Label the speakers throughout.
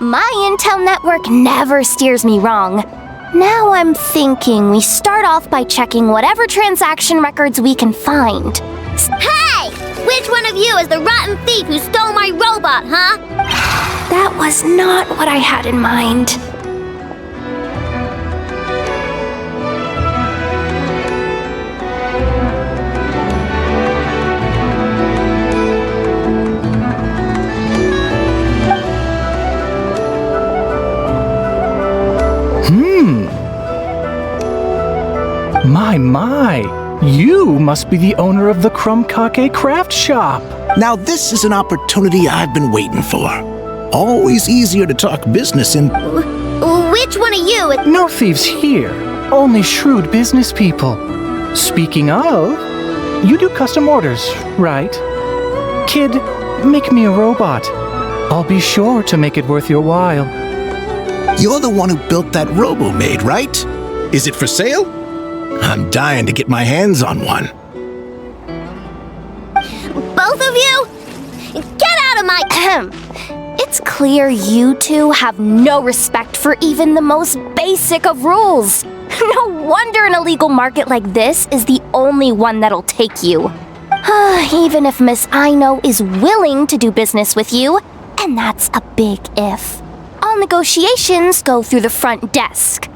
Speaker 1: My intel network never steers me wrong. Now I'm thinking we start off by checking whatever transaction records we can find.
Speaker 2: Hey! Which one of you is the rotten thief who stole my robot, huh?
Speaker 1: That was not what I had in mind.
Speaker 3: My, you must be the owner of the Crumbkake craft shop.
Speaker 4: Now this is an opportunity I've been waiting for. Always easier to talk business in...
Speaker 2: Which one of you is...
Speaker 3: No thieves here, only shrewd business people. Speaking of, you do custom orders, right? Kid, make me a robot. I'll be sure to make it worth your while.
Speaker 4: You're the one who built that robo-maid, right? Is it for sale? I'm dying to get my hands on one.
Speaker 2: Both of you? Get out of my...
Speaker 1: It's clear you two have no respect for even the most basic of rules. No wonder an illegal market like this is the only one that'll take you. Even if Miss Aino is willing to do business with you, and that's a big if. All negotiations go through the front desk.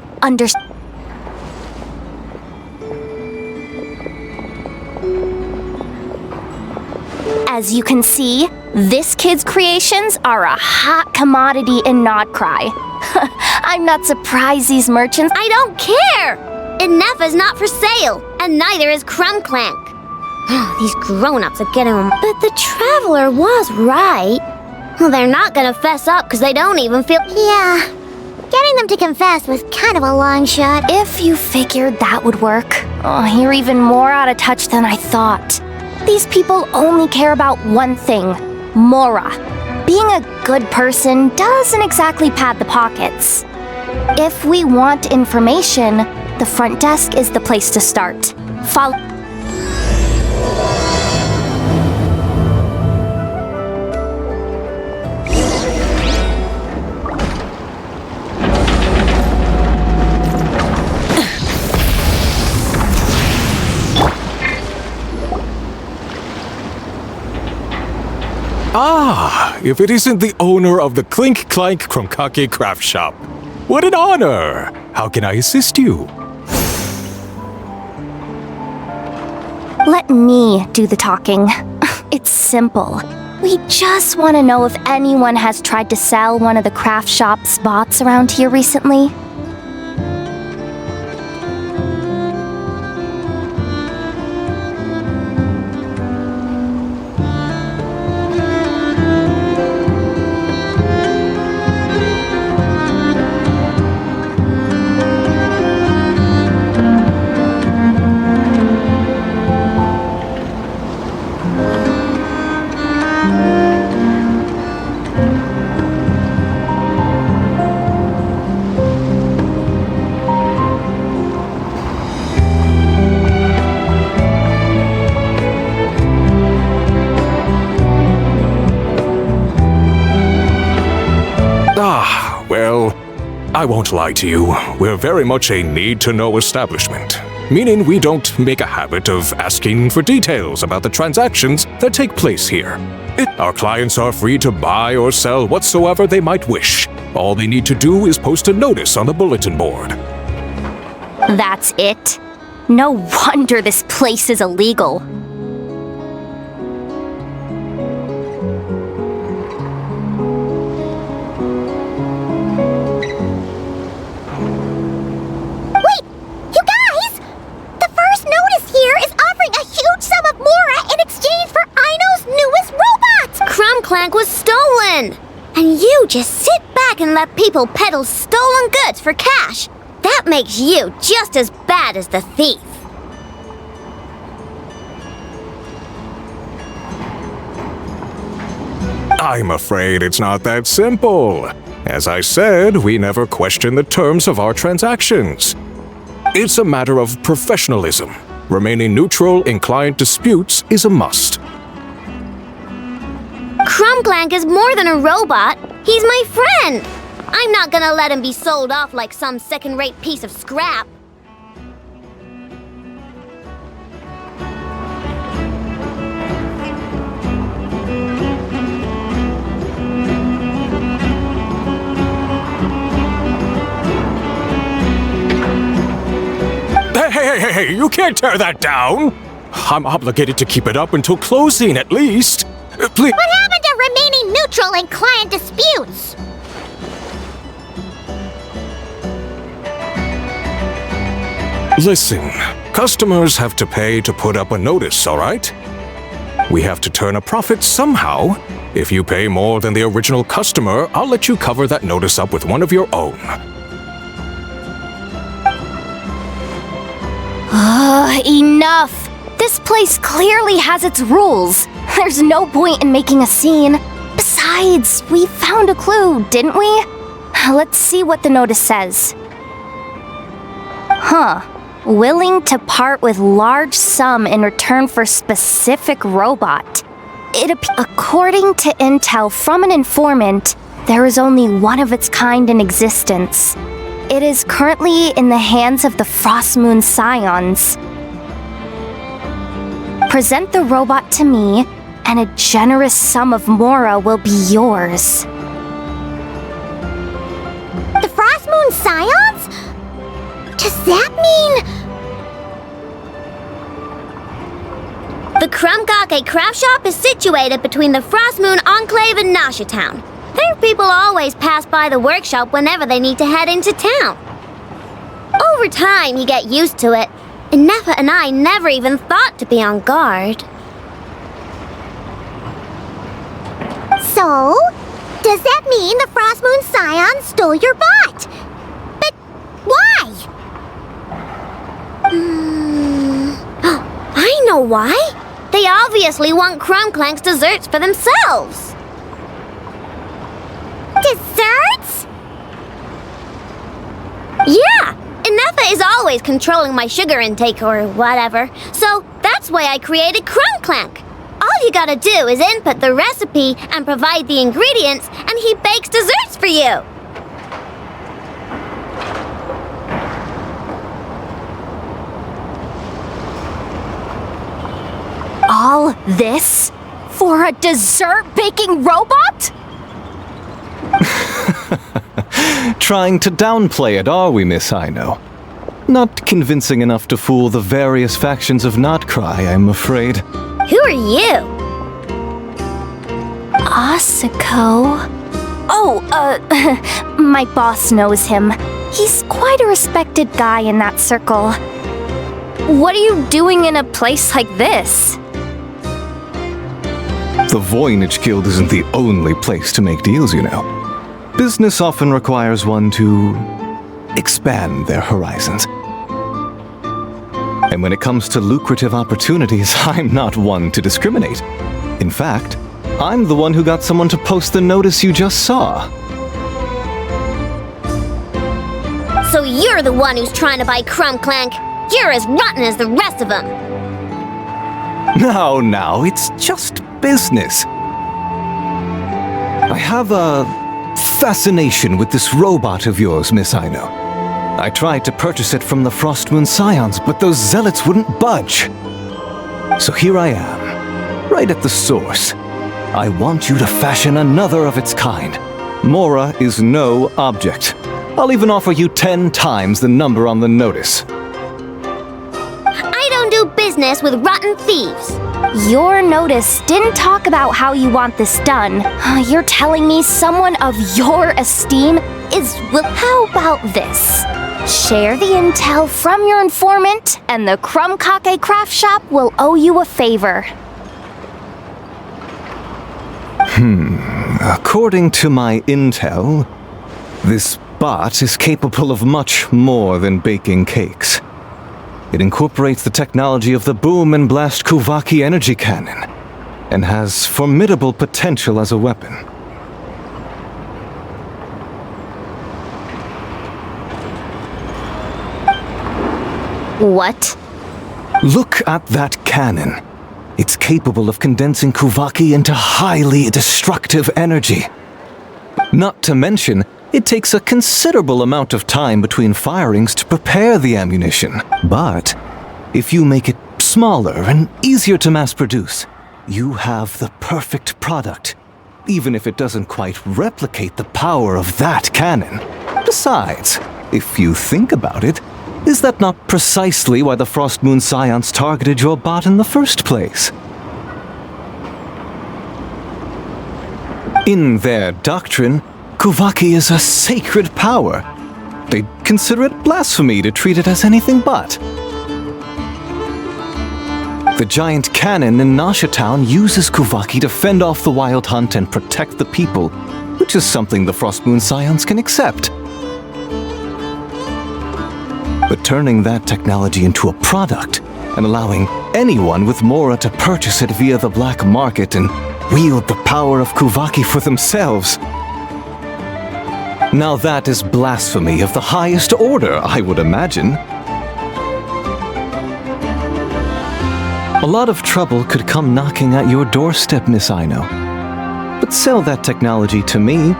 Speaker 1: As you can see, this kid's creations are a hot commodity in Nodcry. I'm not surprised these merchants...
Speaker 2: I don't care! Enough is not for sale, and neither is Clank. These grown-ups are getting them. But the traveler was right. Well, they're not gonna fess up because they don't even feel... Yeah, getting them to confess was kind of a long shot.
Speaker 1: If you figured that would work, you're even more out of touch than I thought. These people only care about one thing, Mora. Being a good person doesn't exactly pad the pockets. If we want information, the front desk is the place to start. Follow...
Speaker 5: Ah, if it isn't the owner of the Clink Crumbkake craft shop. What an honor! How can I assist you?
Speaker 1: Let me do the talking. It's simple. We just want to know if anyone has tried to sell one of the craft shop's bots around here recently.
Speaker 5: Well, I won't lie to you. We're very much a need-to-know establishment, meaning we don't make a habit of asking for details about the transactions that take place here. Our clients are free to buy or sell whatsoever they might wish. All they need to do is post a notice on the bulletin board.
Speaker 1: That's it? No wonder this place is illegal.
Speaker 2: Clank was stolen! And you just sit back and let people peddle stolen goods for cash. That makes you just as bad as the thief.
Speaker 5: I'm afraid it's not that simple. As I said, we never question the terms of our transactions. It's a matter of professionalism. Remaining neutral in client disputes is a must.
Speaker 2: Clank is more than a robot. He's my friend! I'm not gonna let him be sold off like some second-rate piece of scrap.
Speaker 5: Hey, you can't tear that down! I'm obligated to keep it up until closing, at least. Please.
Speaker 2: What happened to remaining neutral in client disputes?
Speaker 5: Listen, customers have to pay to put up a notice, all right? We have to turn a profit somehow. If you pay more than the original customer, I'll let you cover that notice up with one of your own.
Speaker 1: Enough! This place clearly has its rules. There's no point in making a scene. Besides, we found a clue, didn't we? Let's see what the notice says. Willing to part with large sum in return for specific robot. According to intel from an informant, there is only one of its kind in existence. It is currently in the hands of the Frostmoon Scions. Present the robot to me, and a generous sum of Mora will be yours.
Speaker 2: The Frostmoon Scions? Does that mean... The Krumkake craft shop is situated between the Frostmoon Enclave and Nasha Town. Their people always pass by the workshop whenever they need to head into town. Over time, you get used to it. And Nefa and I never even thought to be on guard. So, does that mean the Frostmoon Scions stole your bot? But why? I know why. They obviously want Clank's desserts for themselves. Desserts? Yeah! Nefa is always controlling my sugar intake or whatever, so that's why I created Clank. All you gotta do is input the recipe and provide the ingredients, and he bakes desserts for you.
Speaker 1: All this for a dessert baking robot?
Speaker 6: Trying to downplay it, are we, Miss Ino? Not convincing enough to fool the various factions of Notcry, I'm afraid.
Speaker 2: Who are you?
Speaker 1: Asako? Oh, my boss knows him. He's quite a respected guy in that circle. What are you doing in a place like this?
Speaker 6: The Voynich Guild isn't the only place to make deals, you know. Business often requires one to expand their horizons. And when it comes to lucrative opportunities, I'm not one to discriminate. In fact, I'm the one who got someone to post the notice you just saw.
Speaker 2: So you're the one who's trying to buy Clank. You're as rotten as the rest of them.
Speaker 6: Now, it's just business. I have a fascination with this robot of yours, Miss Ino. I tried to purchase it from the Frostmoon Scions, but those zealots wouldn't budge. So here I am, right at the source. I want you to fashion another of its kind. Mora is no object. I'll even offer you 10 times the number on the notice.
Speaker 2: I don't do business with rotten thieves.
Speaker 1: Your notice didn't talk about how you want this done. You're telling me someone of your esteem is... Well, how about this? Share the intel from your informant, and the Krumkake craft shop will owe you a favor.
Speaker 6: According to my intel, this bot is capable of much more than baking cakes. It incorporates the technology of the Boom and Blast Kuvaki energy cannon, and has formidable potential as a weapon.
Speaker 1: What?
Speaker 6: Look at that cannon. It's capable of condensing Kuvaki into highly destructive energy. Not to mention, it takes a considerable amount of time between firings to prepare the ammunition. But if you make it smaller and easier to mass produce, you have the perfect product, even if it doesn't quite replicate the power of that cannon. Besides, if you think about it, is that not precisely why the Frost Moon Scions targeted your bot in the first place? In their doctrine, Kuvaki is a sacred power. They'd consider it blasphemy to treat it as anything but. The giant cannon in Nasha Town uses Kuvaki to fend off the wild hunt and protect the people, which is something the Frost Moon Scions can accept. But turning that technology into a product and allowing anyone with Mora to purchase it via the black market and wield the power of Kuvaki for themselves. Now that is blasphemy of the highest order, I would imagine. A lot of trouble could come knocking at your doorstep, Miss Aino. But sell that technology to me,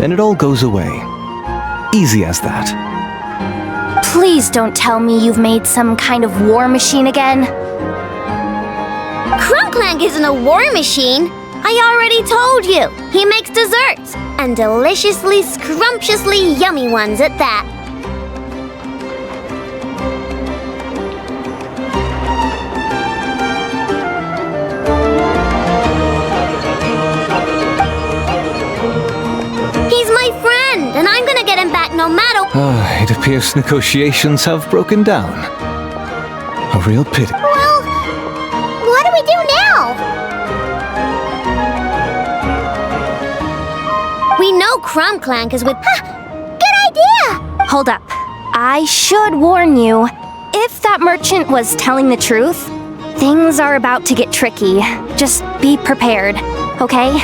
Speaker 6: and it all goes away. Easy as that.
Speaker 1: Please don't tell me you've made some kind of war machine again.
Speaker 2: Clank isn't a war machine. I already told you. He makes desserts, and deliciously, scrumptiously yummy ones at that. He's my friend, and I'm gonna get him back no matter.
Speaker 6: It appears negotiations have broken down. A real pity.
Speaker 2: Well, what do we do now? We know Clank is with... Good idea!
Speaker 1: Hold up. I should warn you. If that merchant was telling the truth, things are about to get tricky. Just be prepared, okay?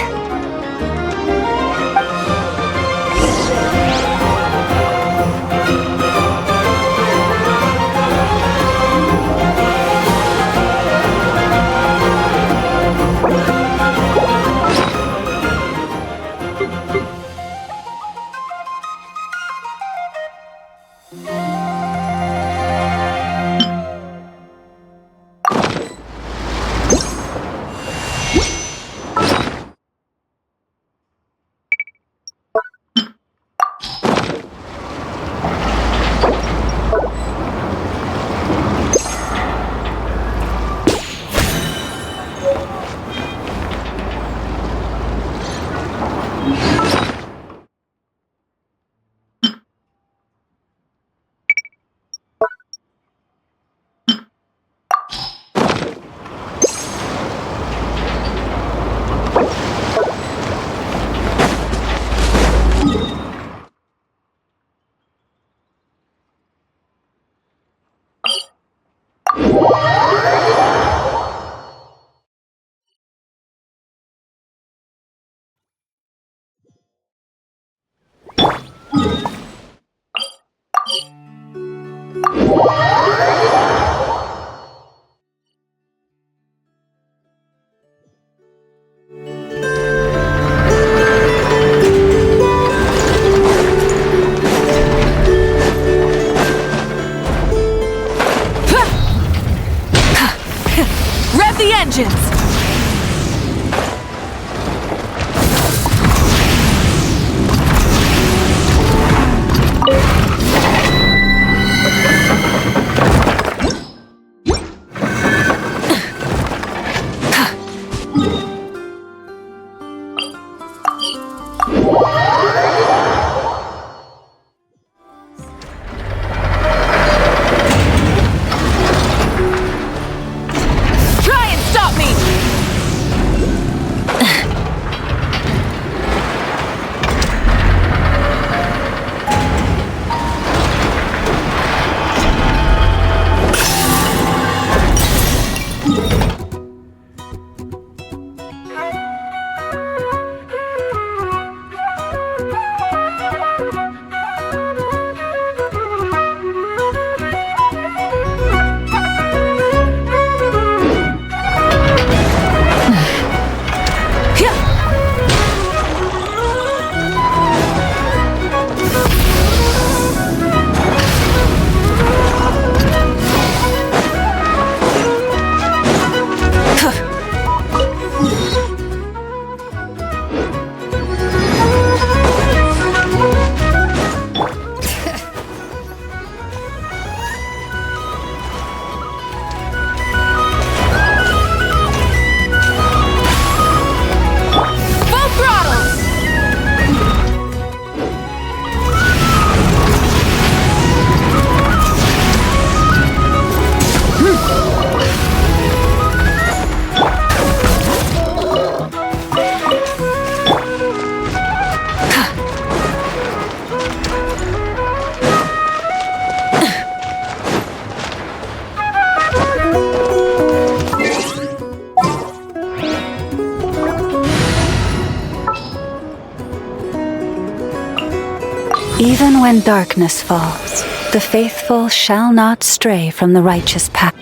Speaker 7: Even when darkness falls, the faithful shall not stray from the righteous path.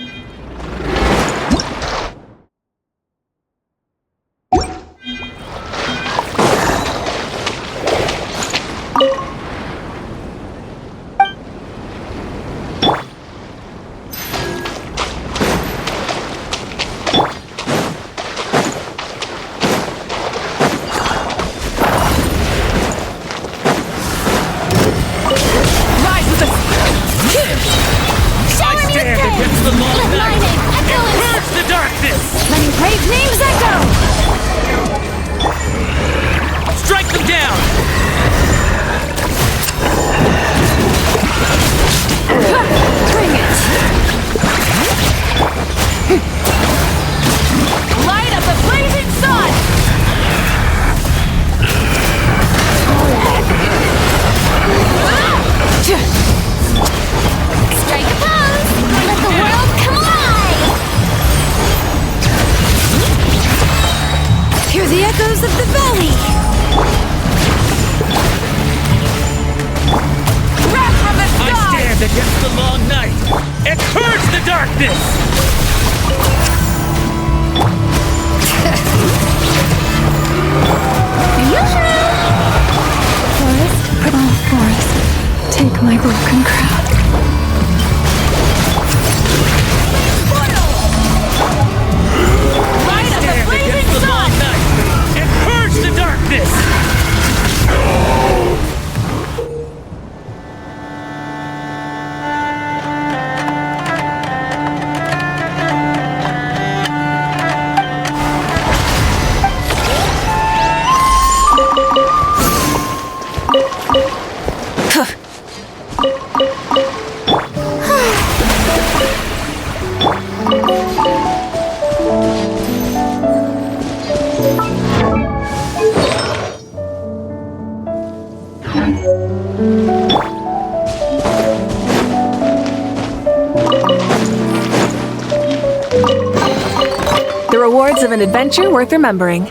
Speaker 8: The rewards of an adventure worth remembering.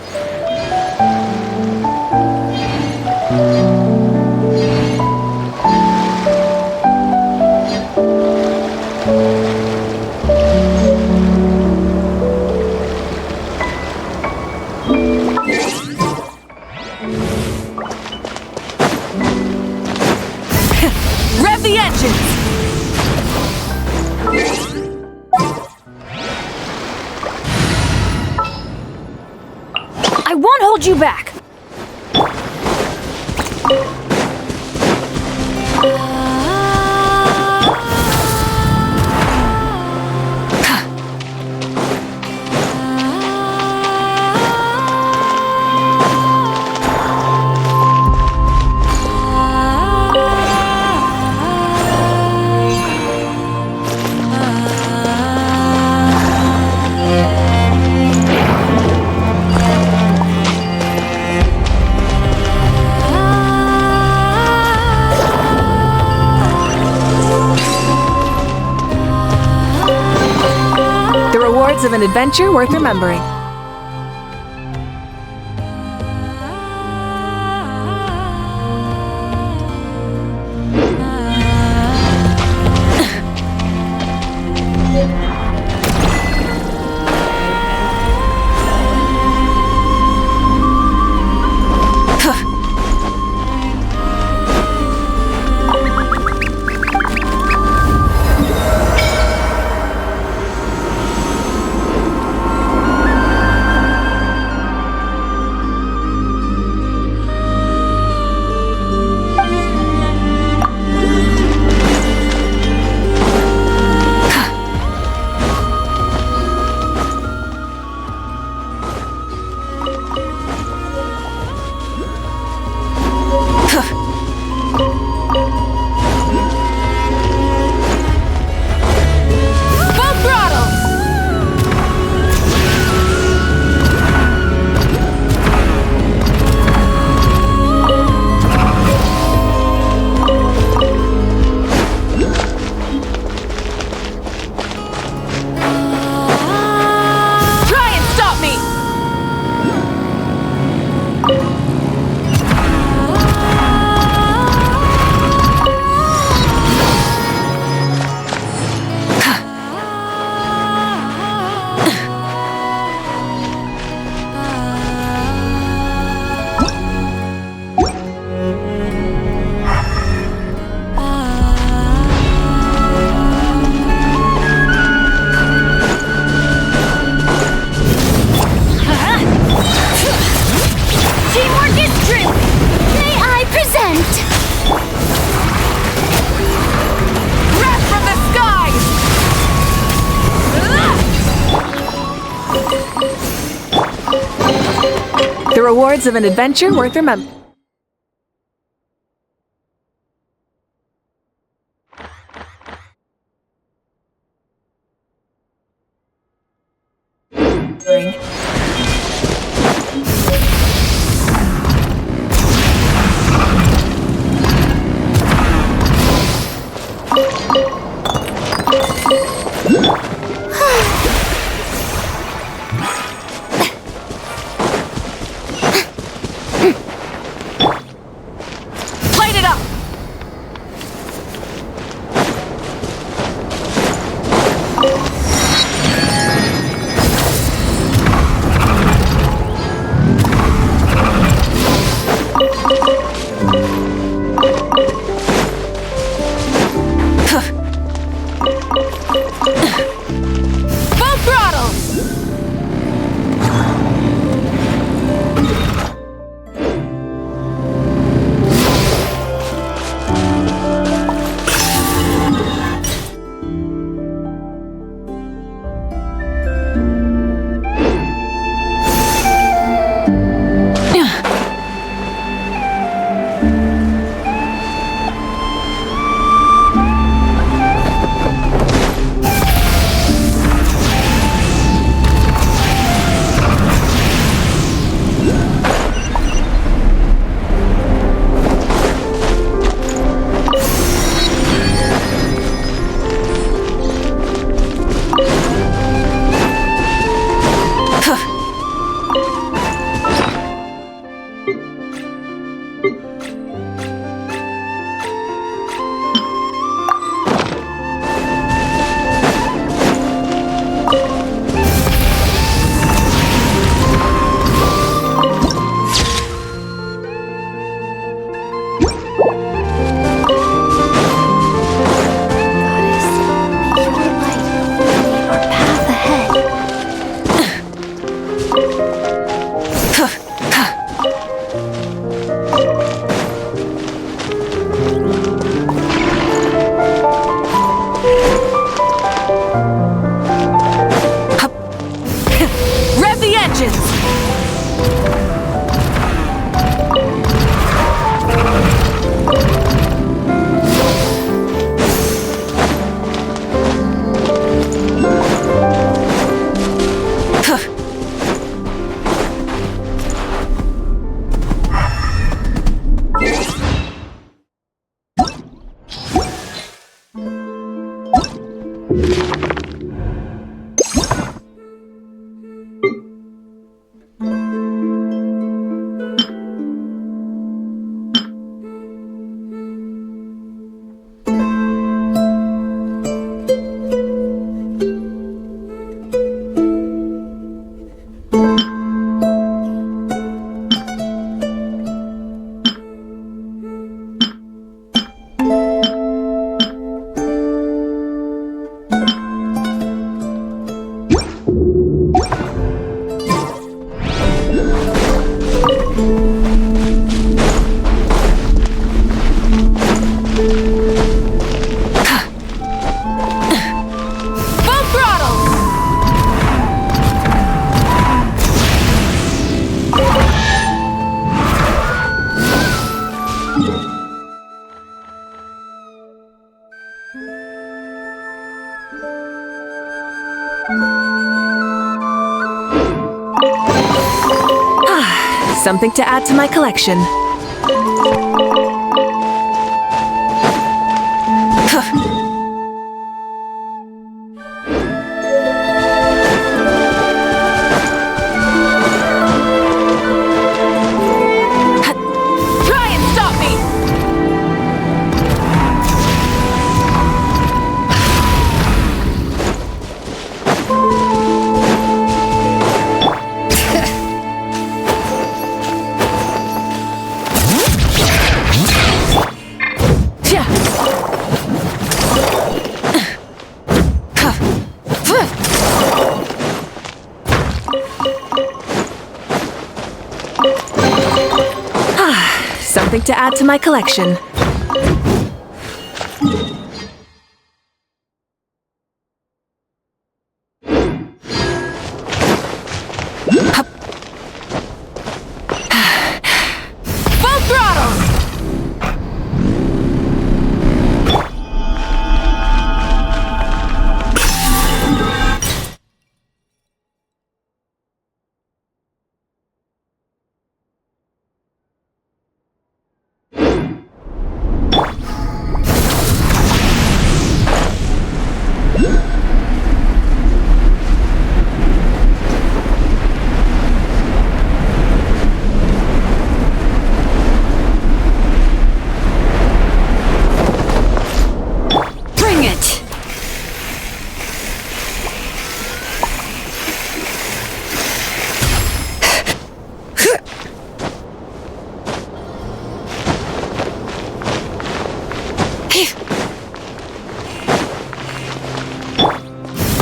Speaker 9: Rev the engines!
Speaker 1: I won't hold you back.
Speaker 8: Of an adventure worth remembering.
Speaker 2: true! May I present?
Speaker 9: Wrath from the skies! The rewards of an adventure worth remembering. Light it up! Full throttle! Rev the engines! Something to add to my collection. Try and stop me! Something to add to my collection. Full throttle!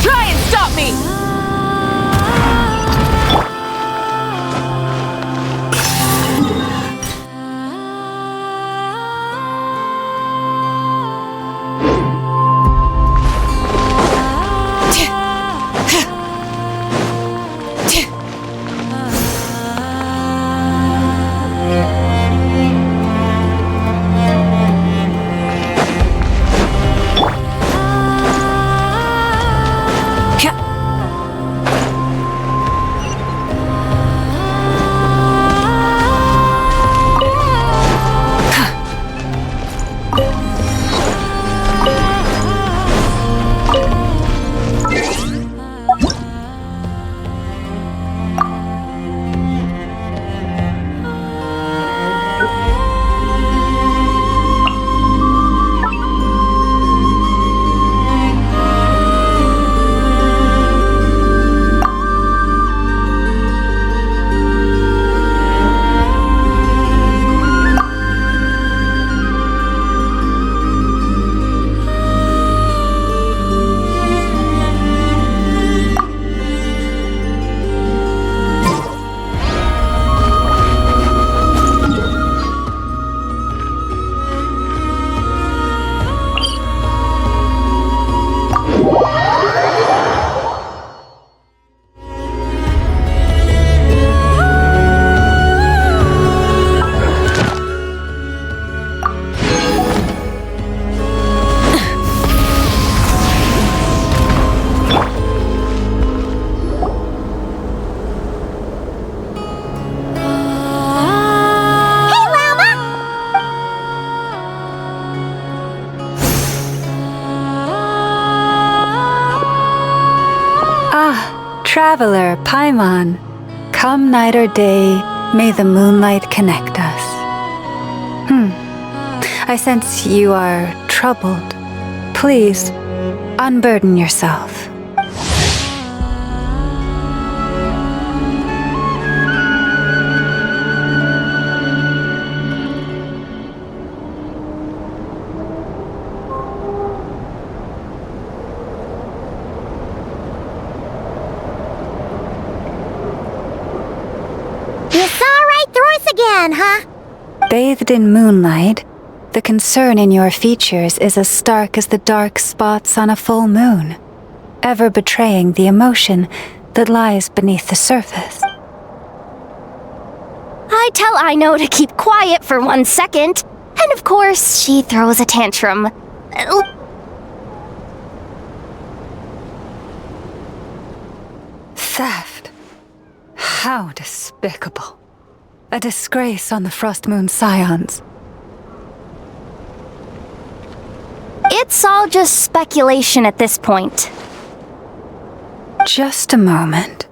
Speaker 9: Try and stop me!
Speaker 7: Traveler, Paimon, come night or day, may the moonlight connect us. I sense you are troubled. Please, unburden yourself.
Speaker 2: You saw right through us again, huh?
Speaker 7: Bathed in moonlight, the concern in your features is as stark as the dark spots on a full moon, ever betraying the emotion that lies beneath the surface.
Speaker 1: I tell Aino to keep quiet for 1 second, and of course, she throws a tantrum.
Speaker 7: Theft. How despicable. A disgrace on the Frost Moon Scions.
Speaker 1: It's all just speculation at this point.
Speaker 7: Just a moment.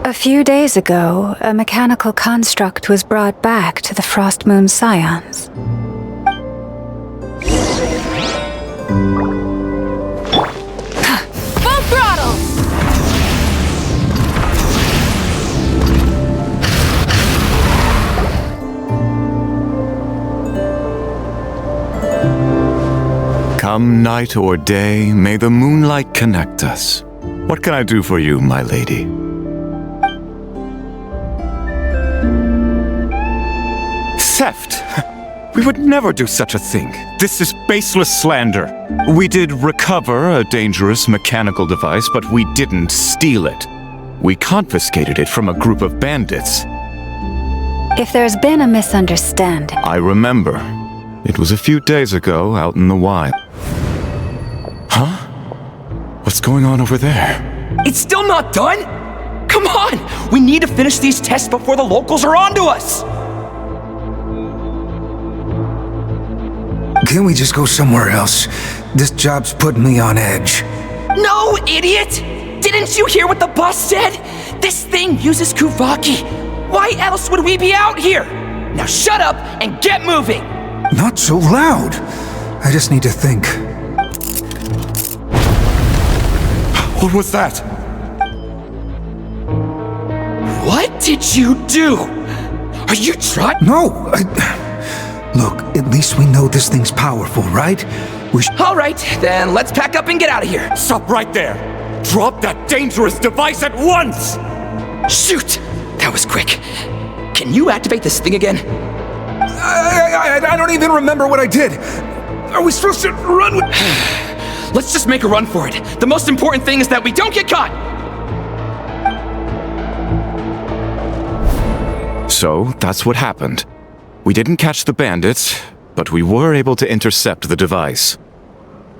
Speaker 7: A few days ago, a mechanical construct was brought back to the Frost Moon Scions.
Speaker 9: Full throttle!
Speaker 6: Come night or day, may the moonlight connect us. What can I do for you, my lady? Theft! We would never do such a thing. This is baseless slander. We did recover a dangerous mechanical device, but we didn't steal it. We confiscated it from a group of bandits.
Speaker 7: If there's been a misunderstanding,
Speaker 6: I remember. It was a few days ago, out in the wild. Huh? What's going on over there?
Speaker 10: It's still not done? Come on! We need to finish these tests before the locals are onto us!
Speaker 11: Can't we just go somewhere else? This job's putting me on edge.
Speaker 10: No, idiot! Didn't you hear what the boss said? This thing uses Kuvaki. Why else would we be out here? Now shut up and get moving!
Speaker 11: Not so loud. I just need to think.
Speaker 6: What was that?
Speaker 10: What did you do? Are you trying?
Speaker 11: No! Look, at least we know this thing's powerful, right?
Speaker 10: Alright, then let's pack up and get out of here.
Speaker 6: Stop right there! Drop that dangerous device at once!
Speaker 10: Shoot! That was quick. Can you activate this thing again?
Speaker 11: I don't even remember what I did. Are we supposed to run with...
Speaker 10: Let's just make a run for it. The most important thing is that we don't get caught!
Speaker 6: So, that's what happened. We didn't catch the bandits, but we were able to intercept the device.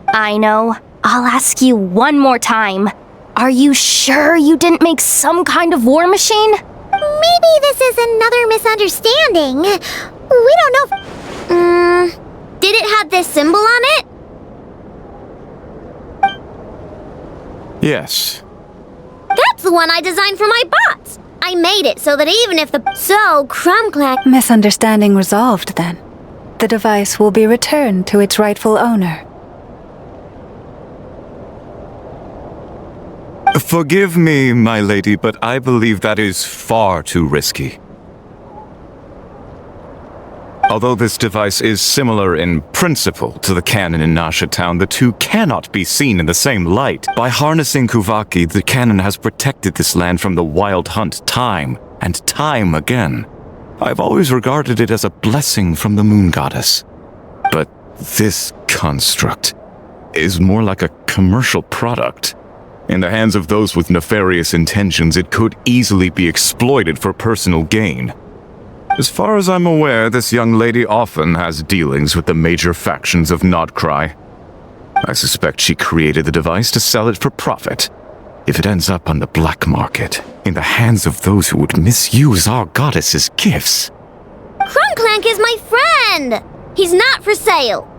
Speaker 1: I know. I'll ask you one more time. Are you sure you didn't make some kind of war machine?
Speaker 2: Maybe this is another misunderstanding. We don't know. Did it have this symbol on it?
Speaker 6: Yes.
Speaker 2: That's the one I designed for my bots. I made it so that even if the... So, Clank...
Speaker 7: misunderstanding resolved then. The device will be returned to its rightful owner.
Speaker 6: Forgive me, my lady, but I believe that is far too risky. Although this device is similar in principle to the cannon in Nasha Town, the two cannot be seen in the same light. By harnessing Kuvaki, the cannon has protected this land from the wild hunt time and time again. I've always regarded it as a blessing from the moon goddess. But this construct is more like a commercial product. In the hands of those with nefarious intentions, it could easily be exploited for personal gain. As far as I'm aware, this young lady often has dealings with the major factions of Nodcry. I suspect she created the device to sell it for profit. If it ends up on the black market, in the hands of those who would misuse our goddess's gifts...
Speaker 2: Clank is my friend! He's not for sale!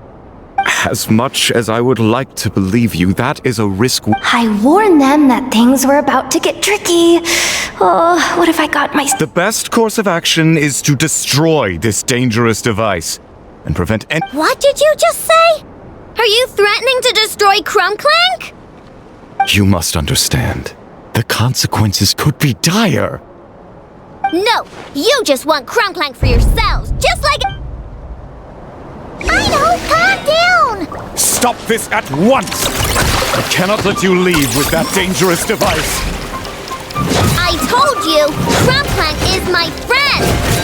Speaker 6: As much as I would like to believe you, that is a risk...
Speaker 1: I warned them that things were about to get tricky. Oh, what if I got my...
Speaker 6: The best course of action is to destroy this dangerous device and prevent any...
Speaker 2: What did you just say? Are you threatening to destroy Clank?
Speaker 6: You must understand. The consequences could be dire.
Speaker 2: No, you just want Clank for yourselves, just like... I know, calm down!
Speaker 6: Stop this at once! I cannot let you leave with that dangerous device.
Speaker 2: I told you, Clank is my friend!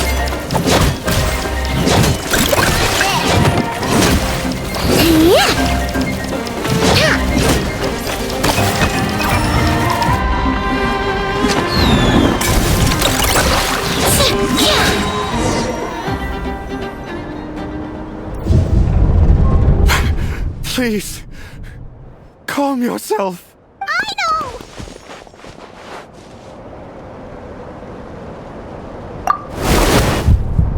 Speaker 6: Please, calm yourself.
Speaker 2: I know!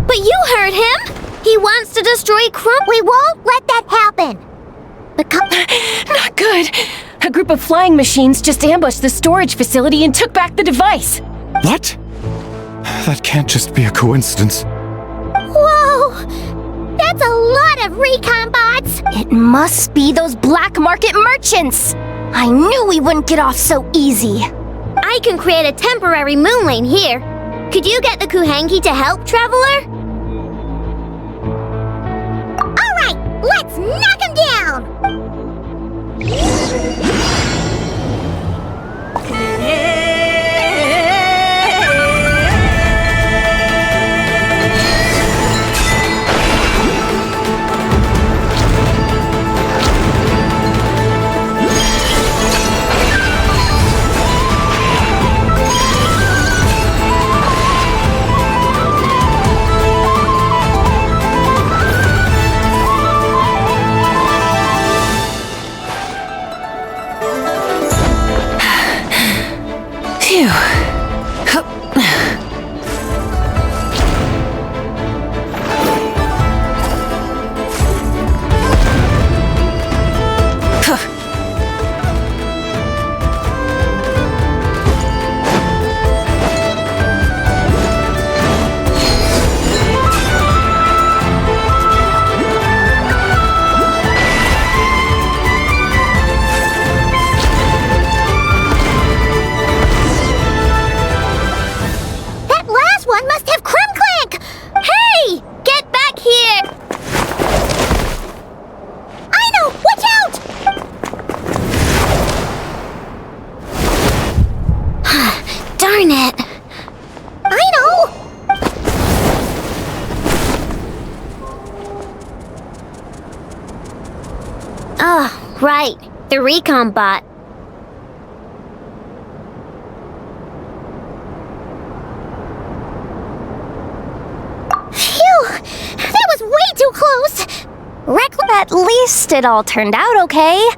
Speaker 2: But you heard him! He wants to destroy We won't let that happen!
Speaker 8: Not good. A group of flying machines just ambushed the storage facility and took back the device.
Speaker 6: What? That can't just be a coincidence.
Speaker 2: Whoa! That's a lot of recon bots!
Speaker 1: It must be those black market merchants! I knew we wouldn't get off so easy.
Speaker 2: I can create a temporary moon lane here. Could you get the Kuhangi to help, Traveler? Alright, let's knock him down! Oh, right. The recon bot. Phew! That was way too close!
Speaker 1: At least it all turned out okay.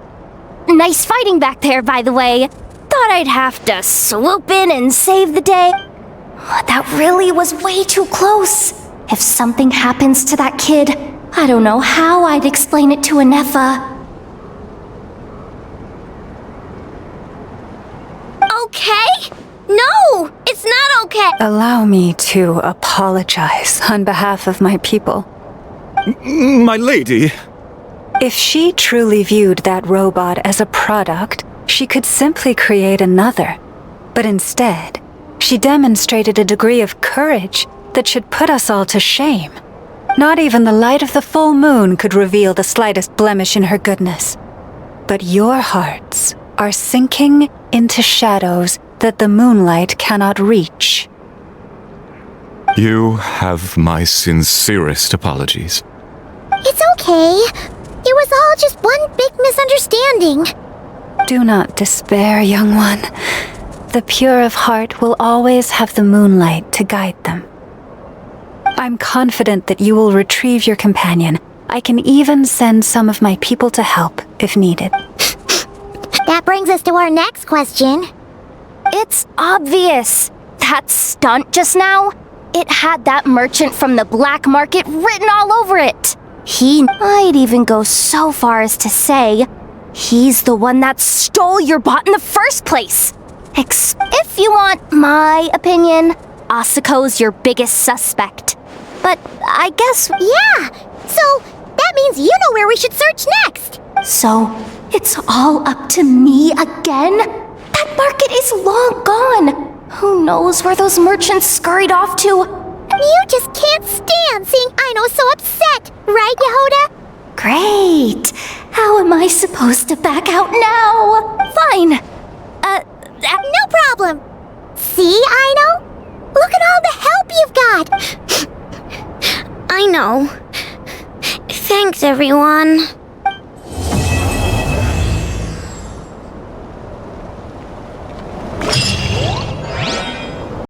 Speaker 1: Nice fighting back there, by the way. Thought I'd have to swoop in and save the day. That really was way too close. If something happens to that kid, I don't know how I'd explain it to Anefa.
Speaker 2: Okay? No! It's not okay!
Speaker 7: Allow me to apologize on behalf of my people.
Speaker 6: My lady.
Speaker 7: If she truly viewed that robot as a product, she could simply create another. But instead, she demonstrated a degree of courage that should put us all to shame. Not even the light of the full moon could reveal the slightest blemish in her goodness. But your hearts are sinking into shadows that the moonlight cannot reach.
Speaker 12: You have my sincerest apologies.
Speaker 2: It's okay. It was all just one big misunderstanding.
Speaker 7: Do not despair, young one. The pure of heart will always have the moonlight to guide them. I'm confident that you will retrieve your companion. I can even send some of my people to help if needed.
Speaker 2: That brings us to our next question.
Speaker 1: It's obvious. That stunt just now, it had that merchant from the black market written all over it. I'd even go so far as to say, he's the one that stole your bot in the first place. If you want my opinion, Asuko's your biggest suspect. But I guess...
Speaker 2: Yeah, so that means you know where we should search next.
Speaker 1: So, it's all up to me again? That market is long gone. Who knows where those merchants scurried off to?
Speaker 2: You just can't stand seeing Aino so upset, right, Yehoda?
Speaker 1: Great. How am I supposed to back out now? Fine.
Speaker 2: No problem. See, Aino? Look at all the help you've got. I know. Thanks, everyone.